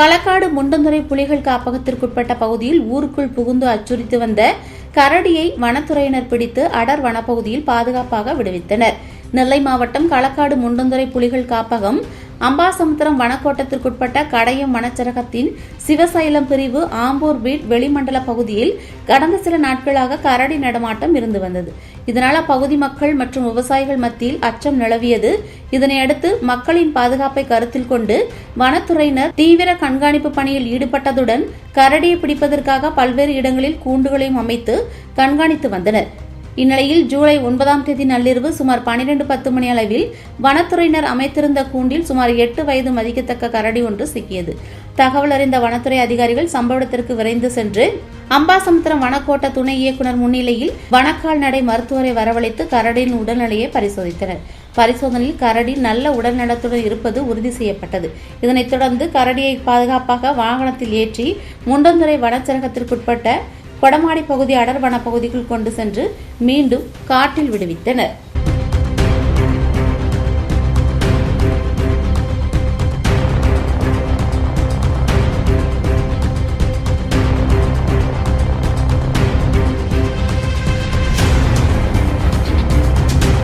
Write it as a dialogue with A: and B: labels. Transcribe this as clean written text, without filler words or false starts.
A: களக்காடு முண்டந்துறை புலிகள் காப்பகத்திற்குட்பட்ட பகுதியில் ஊருக்குள் புகுந்து அச்சுறுத்தி வந்த கரடியை வனத்துறையினர் பிடித்து அடர் வனப்பகுதியில் பாதுகாப்பாக விடுவித்தனர். நெல்லை மாவட்டம் களக்காடு முண்டந்துறை புலிகள் காப்பகம் அம்பாசமுத்திரம் வனக்கோட்டத்திற்குட்பட்ட கடையம் வனச்சரகத்தின் சிவசைலம் பிரிவு ஆம்பூர் பீட் வெளிமண்டல பகுதியில் கடந்த சில நாட்களாக கரடி நடமாட்டம் இருந்து வந்தது. இதனால் அப்பகுதி மக்கள் மற்றும் விவசாயிகள் மத்தியில் அச்சம் நிலவியது. இதனையடுத்து மக்களின் பாதுகாப்பை கருத்தில் கொண்டு வனத்துறையினர் தீவிர கண்காணிப்பு பணியில் ஈடுபட்டதுடன் கரடியை பிடிப்பதற்காக பல்வேறு இடங்களில் கூண்டுகளையும் அமைத்து கண்காணித்து வந்தனர். இந்நிலையில் ஜூலை 9ஆம் தேதி நள்ளிரவு சுமார் 12:10 மணி அளவில் வனத்துறையினர் அமைத்திருந்த கூண்டில் சுமார் 8 வயது மதிக்கத்தக்க கரடி ஒன்று சிக்கியது. தகவல் அறிந்த வனத்துறை அதிகாரிகள் சம்பவ இடத்திற்கு விரைந்து சென்று அம்பாசமுத்திரம் வனக்கோட்ட துணை இயக்குநர் முன்னிலையில் வனக்கால்நடை மருத்துவரை வரவழைத்து கரடியின் உடல்நிலையை பரிசோதித்தனர். பரிசோதனையில் கரடி நல்ல உடல்நலத்துடன் இருப்பது உறுதி செய்யப்பட்டது. இதனைத் தொடர்ந்து கரடியை பாதுகாப்பாக வாகனத்தில் ஏற்றி முண்டந்துறை வனச்சரகத்திற்குட்பட்ட கொடமாடி பகுதி அடர் வன பகுதிக்குள் கொண்டு சென்று மீண்டும் காட்டில் விடுவித்தனர்.